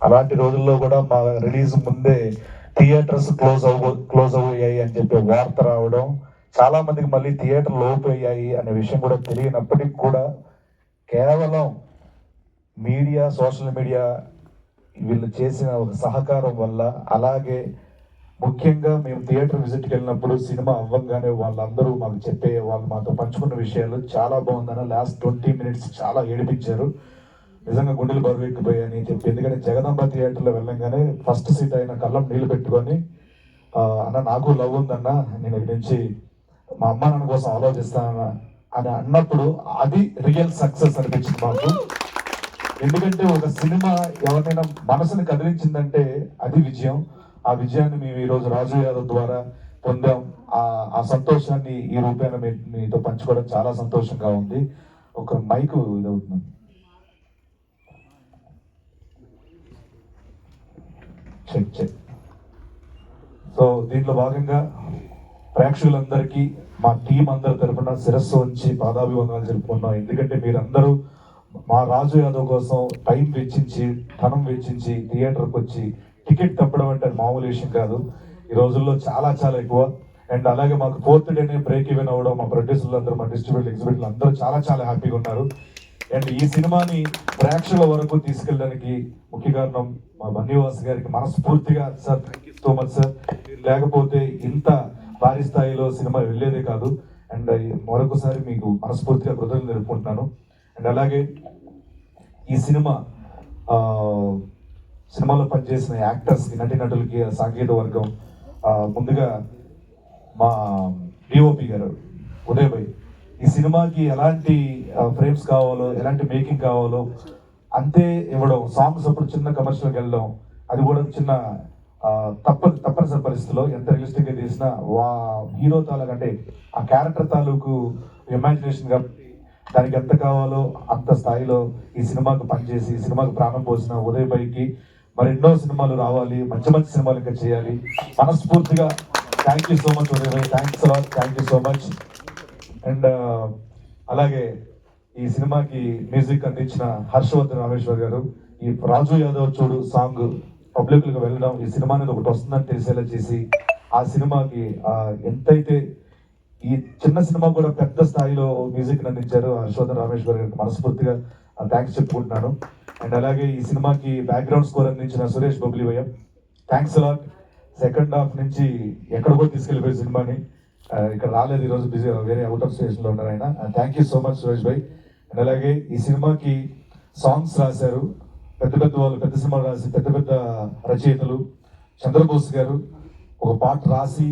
అలాంటి రోజుల్లో కూడా మా రిలీజ్ ముందే థియేటర్స్ క్లోజ్ అయ్యాయి అని చెప్పి వార్త రావడం, చాలా మందికి మళ్ళీ థియేటర్లు ఓపెన్ అయ్యాయి అనే విషయం కూడా తెలియనప్పటికీ కూడా కేవలం మీడియా, సోషల్ మీడియా వీళ్ళు చేసిన ఒక సహకారం వల్ల, అలాగే ముఖ్యంగా మేము థియేటర్ విజిట్కి వెళ్ళినప్పుడు సినిమా అవ్వంగానే వాళ్ళందరూ మాకు వాళ్ళు మాతో పంచుకున్న విషయాలు చాలా బాగుందన్న. లాస్ట్ 20 minutes చాలా ఏడిపించారు, నిజంగా గుండెలు బరువెక్కిపోయాయని చెప్పి. ఎందుకంటే జగదంబ థియేటర్లో వెళ్ళంగానే ఫస్ట్ సీట్ అయిన కళ్ళం నీళ్ళు పెట్టుకొని, అన్న నాకు లవ్ ఉందన్న, నేను ఇక్కడి నుంచి మా అమ్మ నాన్న కోసం ఆలోచిస్తాను అని అన్నప్పుడు అది రియల్ సక్సెస్ అనిపించింది మాకు. ఎందుకంటే ఒక సినిమా ఎవరినైనా మనసుని కదిలించిందంటే అది విజయం. ఆ విజయాన్ని మేము ఈరోజు రాజు యాదవ్ ద్వారా పొందాం. ఆ సంతోషాన్ని ఈ రూపాయన మీతో పంచుకోవడం చాలా సంతోషంగా ఉంది. ఒక మైకు ఇదవుతుంది. చెక్. సో దీంట్లో భాగంగా ప్రేక్షకులందరికీ మా టీం అందరి తరఫున శిరస్సు ఉంచి పాదాభివందనాలు జరుపుకున్నాం. ఎందుకంటే మీరందరూ మా రాజు యాదవ్ కోసం టైం వెచ్చించి, ధనం వెచ్చించి థియేటర్కి వచ్చి టికెట్ తప్పడం అంటే మామూలు విషయం కాదు. ఈ రోజుల్లో చాలా చాలా ఎక్కువ. అండ్ అలాగే మాకు 4th డేనే బ్రేక్ ఈవెన్ అవ్వడం, మా ప్రొడ్యూసర్లు అందరూ, మా డిస్ట్రిబ్యూటర్, ఎగ్జిబిటర్లు అందరూ చాలా చాలా హ్యాపీగా ఉన్నారు. అండ్ ఈ సినిమాని ప్రేక్షకుల వరకు తీసుకెళ్ళడానికి ముఖ్య కారణం మా బన్నీవాస్ గారికి మనస్ఫూర్తిగా sir, thank you so much sir. లేకపోతే ఇంత భారీ స్థాయిలో సినిమా వెళ్ళేదే కాదు. అండ్ మరొకసారి మీకు మనస్ఫూర్తిగా కృతజ్ఞతలు తెలుపుకుంటున్నాను. అండ్ అలాగే ఈ సినిమాలో పనిచేసిన యాక్టర్స్కి, నటీనటులకి, సాంకేతిక వర్గం, ముందుగా మా డిఓపి గారు ఉదయ్ భాయ్, ఈ సినిమాకి ఎలాంటి ఫ్రేమ్స్ కావాలో, ఎలాంటి మేకింగ్ కావాలో అంతే ఇవ్వడం. సాంగ్స్ అప్పుడు చిన్న కమర్షియల్కి వెళ్ళడం, అది కూడా చిన్న తప్పనిసరి పరిస్థితిలో ఎంత రియలిస్టిక్గా తీసినా హీరో తాలూకు, అంటే ఆ క్యారెక్టర్ తాలూకు ఇమాజినేషన్ కాబట్టి దానికి ఎంత కావాలో అంత స్థాయిలో ఈ సినిమాకు పనిచేసి, ఈ సినిమాకు ప్రాణం పోసిన ఉదయ్ భాయ్కి మరి ఎన్నో సినిమాలు రావాలి, మంచి మంచి సినిమాలు ఇంకా చేయాలి. మనస్ఫూర్తిగా thank you so much Uday Bhai, thanks a lot, thank you so much. And అలాగే ఈ సినిమాకి మ్యూజిక్ అందించిన హర్షవర్ధన్ రామేశ్వర్ గారు, ఈ రాజు యాదవ్ చూడు సాంగ్ పబ్లిక్లకు వెళ్ళడం, ఈ సినిమా అనేది ఒకటి వస్తుందని తెలిసేలా చేసి, ఆ సినిమాకి ఎంతైతే ఈ చిన్న సినిమా కూడా పెద్ద స్థాయిలో మ్యూజిక్ అందించారు హర్షవర్ధన్ రామేశ్వర్ గారికి మనస్ఫూర్తిగా థ్యాంక్స్ చెప్పుకుంటున్నాను. అండ్ అలాగే ఈ సినిమాకి బ్యాక్గ్రౌండ్ స్కోర్ అందించిన సురేష్ బబ్లీవయ్య, థ్యాంక్స్ అలాట్. సెకండ్ హాఫ్ నుంచి ఎక్కడికో తీసుకెళ్ళిపోయే సినిమాని, ఇక్కడ రాలేదు ఈరోజు, బిజీ వేరే అవుట్ ఆఫ్ స్టేషన్లో ఉన్నారు ఆయన. Thank you so much Suresh Bhai. And అలాగే ఈ సినిమాకి సాంగ్స్ రాశారు పెద్ద వాళ్ళు, పెద్ద సినిమాలు రాసి పెద్ద రచయితలు. చంద్రబోస్ గారు ఒక పాట రాసి,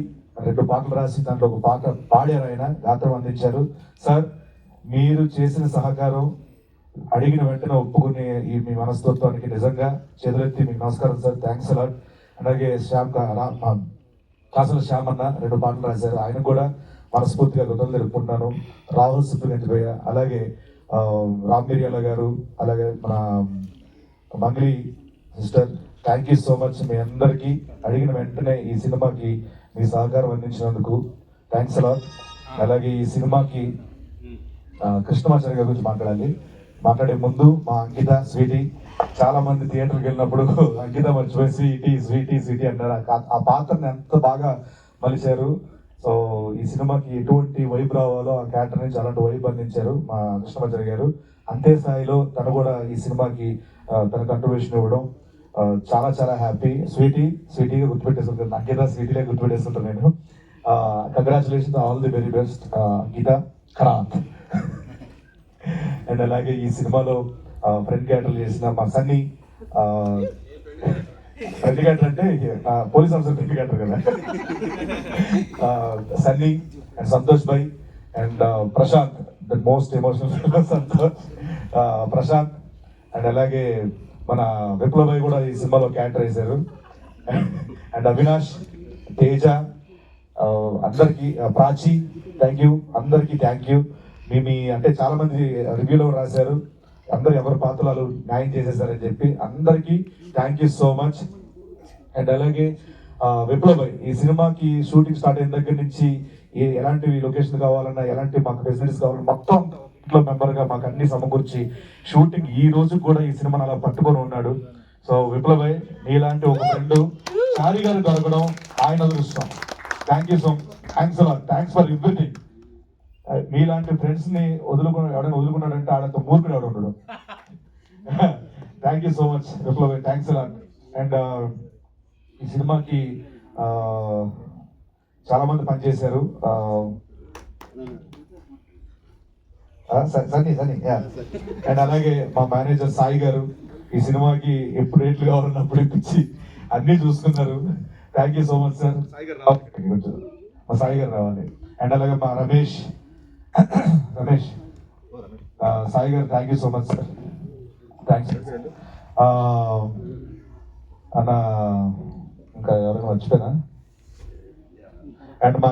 2 పాటలు రాసి దాంట్లో ఒక పాట పాడారు, ఆయన గాత్రం అందించారు. సార్, మీరు చేసిన సహకారం అడిగిన వెంటనే ఒప్పుకునే ఈ మీ మనస్తత్వానికి నిజంగా చేతులెత్తి మీకు నమస్కారం సార్, థ్యాంక్స్ అలాట్. అలాగే కాసల శ్యామ్ అన్న 2 పాటలు రాశారు, ఆయన కూడా మనస్ఫూర్తిగా కృతజ్ఞతలు తెలుపుకుంటున్నాను. రాహుల్ సిద్ధిగంజిపోయ, అలాగే రామ్ మిరియాల గారు, అలాగే మన Mangli sister, thank you so much. మీ అందరికీ అడిగిన వెంటనే ఈ సినిమాకి మీ సహకారం అందించినందుకు థ్యాంక్స్ అలాట్. అలాగే ఈ సినిమాకి కృష్ణమాచారి గారి గురించి మాట్లాడే ముందు మా అంకిత, స్వీటీ, చాలా మంది థియేటర్కి వెళ్ళినప్పుడు అంకిత మర్చిపోయి స్వీటీ అన్నారు. ఆ పాత్రని ఎంత బాగా మలిచారు. సో ఈ సినిమాకి ఎటువంటి వైబ్ రావాలో ఆ క్యారెక్టర్ నుంచి అలాంటి వైబ్ అందించారు మా కృష్ణమాచారి గారు. అంతే స్థాయిలో తను కూడా ఈ సినిమాకి తన కంట్రిబ్యూషన్ ఇవ్వడం చాలా చాలా హ్యాపీ. స్వీటీగా గుర్తుపెట్టేస్తుంటాను, అంకిత స్వీటీగా గుర్తుపెట్టేస్తుంటాను నేను. Congratulations, all the very best Geetha Kharat. And అలాగే ఈ సినిమాలో ఫ్రెండ్ క్యారెక్టర్ చేసిన మా సన్నీ, ఫ్రెండ్ క్యారెక్టర్ అంటే పోలీస్ ఆఫీసర్ ఫ్రెండ్ క్యారెక్టర్ కదా, Sunny and Santosh bhai and Prashant, the most emotional Santosh, Prashant. And అలాగే మన విప్లవ్ భాయ్ కూడా ఈ సినిమాలో క్యారెక్టర్ వేశారు. అండ్ అవినాష్, తేజ, అందరికి, ప్రాచి, థ్యాంక్ యూ, అందరికి థ్యాంక్ యూ. మీ అంటే చాలా మంది రివ్యూలో రాశారు, అందరు ఎవరి పాత్రలు న్యాయం చేసేసారని చెప్పి, అందరికీ thank you so much. And అలాగే విప్లవ్ భాయ్, ఈ సినిమాకి షూటింగ్ స్టార్ట్ అయిన దగ్గర నుంచి ఎలాంటి లొకేషన్ కావాలన్నా, ఎలాంటి మాకు ఫెసిలిటీస్ కావాలన్నా మొత్తం ఇంట్లో మెంబర్గా మాకు అన్ని సమకూర్చి షూటింగ్ ఈ రోజు కూడా ఈ సినిమాని అలా పట్టుకొని ఉన్నాడు. సో విప్లవ్ భాయ్ నీలాంటి ఒక ఫ్రెండ్ చారి గారు దొరకడం ఆయన అదృష్టం. Thank you so much, thanks for everything. మీలాంటి ఫ్రెండ్స్ ని ఎవడైనా వదులుకున్నాడంటే ఆడంత మూర్ఖుడు ఎవడు ఉండడు. Thank you so much Viplav Bhai, thanks a lot. And ఈ సినిమాకి చాలా మంది పనిచేశారు. సన్నీ అండ్ అలాగే మా మేనేజర్ సాయి గారు ఈ సినిమాకి ఎప్పుడు రేట్లు కావాలన్నప్పుడు ఇప్పించి అన్ని చూసుకున్నారు. Thank you so much sir. మా సాయి గారు రావాలి. అండ్ అలాగే మా రమేష్ సాయి గారు thank you so much sir. Thanks అన్న. ఇంకా ఎవరైనా మర్చిపోయినా? అండ్ మా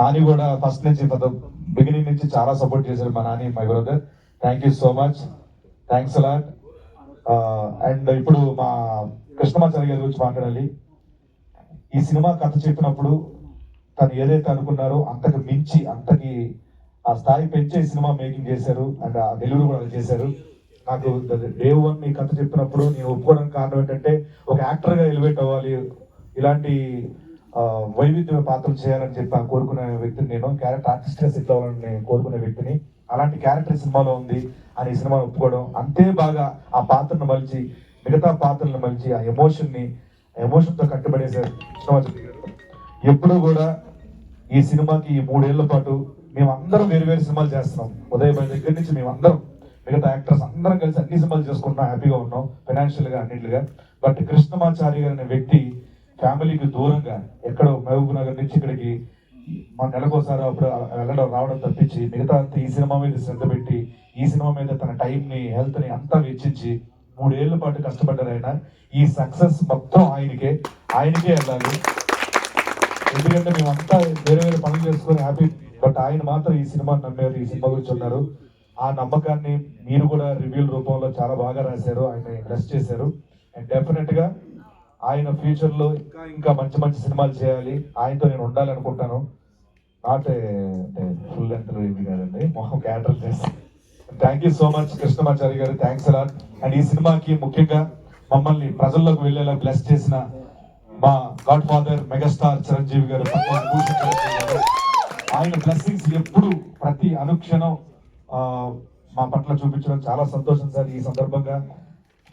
నాని కూడా ఫస్ట్ నుంచి బిగినింగ్ నుంచి చాలా సపోర్ట్ చేశారు మా Nani, my brother. Thank you so much, thanks a lot. And ఇప్పుడు మా కృష్ణమాచారి గారి గురించి మాట్లాడాలి. ఈ సినిమా కథ చెప్పినప్పుడు తను ఏదైతే అనుకున్నారో అంతకు మించి అంతకి ఆ స్థాయి పెంచే సినిమా మేకింగ్ చేశారు. అండ్ ఆ డెలివరీ కూడా చేశారు. నాకు డే వన్ ఈ కథ చెప్పినప్పుడు నేను ఒప్పుకోవడానికి కారణం ఏంటంటే ఒక యాక్టర్గా ఎలివేట్ అవ్వాలి, ఇలాంటి వైవిధ్య పాత్రలు చేయాలని చెప్పి కోరుకునే వ్యక్తిని నేను. క్యారెక్టర్ ఆర్టిస్ట్గా సెట్ అవ్వాలని కోరుకునే వ్యక్తిని. అలాంటి క్యారెక్టర్ సినిమాలో ఉంది అని ఈ సినిమాను ఒప్పుకోవడం, అంతే బాగా ఆ పాత్రను మలిచి మిగతా పాత్రలను మలిచి ఆ ఎమోషన్తో కట్టుబడేశారు కృష్ణమాచారి గారు. ఎప్పుడూ కూడా ఈ సినిమాకి ఈ 3 ఏళ్ల పాటు మేమందరం వేరు సినిమాలు చేస్తున్నాం. ఉదయ్ భాయ్ దగ్గర నుంచి మేమందరం మిగతా యాక్టర్స్ అందరం కలిసి అన్ని సినిమాలు చేసుకుంటున్నాం, హ్యాపీగా ఉన్నాం ఫైనాన్షియల్గా అన్నింటిగా. బట్ కృష్ణమాచారి గారు అనే వ్యక్తి ఫ్యామిలీకి దూరంగా ఎక్కడో మహబూబ్ నగర్ నుంచి ఇక్కడికి మన నెలకోసారి అప్పుడు వెళ్ళడం రావడం తప్పించి మిగతా అంతా ఈ సినిమా మీద శ్రద్ధ పెట్టి ఈ సినిమా మీద తన టైంని హెల్త్ని అంతా వెచ్చించి 3 ఏళ్ల పాటు కష్టపడ్డారు ఆయన. ఈ సక్సెస్ మొత్తం ఆయనకే వెళ్ళాలి. ఎందుకంటే మేమంతా వేరే పనులు చేసుకొని హ్యాపీ, బట్ ఆయన మాత్రం ఈ సినిమాని నమ్మారు, ఈ సినిమా గురించి ఉన్నారు. ఆ నమ్మకాన్ని మీరు కూడా రివ్యూల రూపంలో చాలా బాగా రాశారు, ఆయన బ్లెస్ చేశారు. అండ్ డెఫినెట్ గా ఆయన ఫ్యూచర్ లో ఇంకా మంచి సినిమాలు చేయాలి, ఆయనతో నేను ఉండాలి అనుకుంటాను. నాట్ ఫుల్ లెంత్ ఇది కాదండి, మొహం క్యారెక్టర్ చేసి. Thank you so much Krishnamachari గారు, థ్యాంక్స్ అలాట్. అండ్ ఈ సినిమాకి ముఖ్యంగా మమ్మల్ని ప్రజల్లోకి వెళ్ళేలా బ్లెస్ చేసిన మా గాడ్ ఫాదర్ మెగాస్టార్ చిరంజీవి గారు, ఆయన బ్లెస్సింగ్స్ ఎప్పుడు ప్రతి అనుక్షణం మా పట్ల చూపించడం చాలా సంతోషం సార్. ఈ సందర్భంగా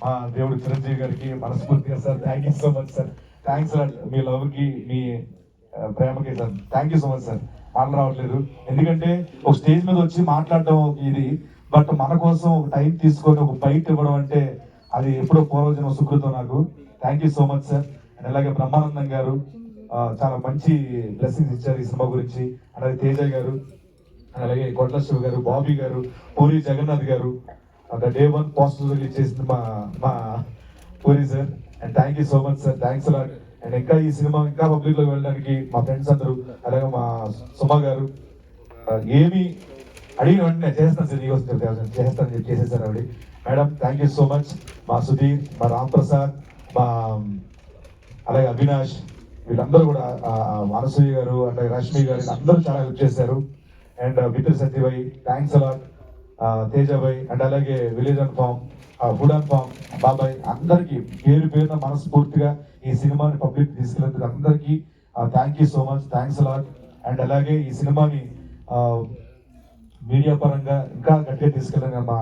మా దేవుడు చిరంజీవి గారికి మనస్ఫూర్తిగా sir thank you so much sir. Thanks a lot మీ లవ్కి, మీ ప్రేమకి sir. Thank you so much sir. మాటలు రావట్లేదు ఎందుకంటే ఒక స్టేజ్ మీద వచ్చి మాట్లాడడం ఇది, బట్ మన కోసం ఒక టైం తీసుకొని ఒక బైట్ ఇవ్వడం అంటే అది ఎప్పుడో పూర్వజన్మ సుకృతం నాకు. Thank you so much sir. And అలాగే బ్రహ్మానందం గారు చాలా మంచి బ్లెస్సింగ్స్ ఇచ్చారు ఈ సినిమా గురించి. అలాగే తేజ గారు, అలాగే కొట్ల శివ గారు, బాబీ గారు, పూరి జగన్నాథ్ గారు, డే వన్ పోస్టర్ రిలీజ్ చేసింది మా puri sir. And thank you so much sir, thanks a lot. And ఇంకా ఈ సినిమా ఇంకా పబ్లిక్ లో వెళ్ళడానికి మా ఫ్రెండ్స్ అందరూ, అలాగే మా సుమ గారు ఏమి అడిగిన వెంటనే చేస్తాను సార్, నీకోసం చేస్తాను చెప్పి చేసేసారు ఆవిడ. Madam thank you so much. మా సుధీర్, మా రామ్ ప్రసాద్, మా అలాగే అవినాష్, వీళ్ళందరూ కూడా అనసూయ గారు, అలాగే రష్మి గారు, అందరూ చాలా హెల్ప్ చేశారు. And Vipin Satyabhai thanks a lot, Tejabhai, and అలాగే village and farm, food and farm బాబాయ్, అందరికీ పేరున మనస్ఫూర్తిగా ఈ సినిమాని పబ్లిక్ తీసుకెళ్ళేందుకు అందరికీ thank you so much, thanks a lot. And అలాగే ఈ సినిమాని మీడియా పరంగా ఇంకా గట్టిగా తీసుకెళ్ళిన మా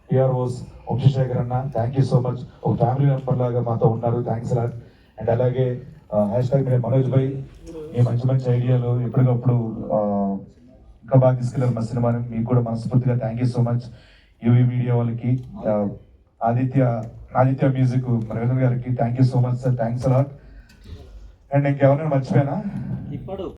పిఆర్ఓస్ వంశశేఖర్ అన్న, థ్యాంక్ యూ సో మచ్. ఒక ఫ్యామిలీ మెంబర్ లాగా మాతో ఉన్నారు, థ్యాంక్స్ అలాట్. అండ్ అలాగే #, మనోజ్ భాయ్, మీ మంచి ఐడియాలు ఎప్పటికప్పుడు ఇంకా బాగా తీసుకెళ్ళారు మా సినిమాని, మీకు కూడా మనస్ఫూర్తిగా thank you so much. UV media వాళ్ళకి, ఆదిత్య మ్యూజిక్ రవీంద్ర గారికి thank you so much sir, thanks a lot. And ఇంకెవరైనా మర్చిపోయినా?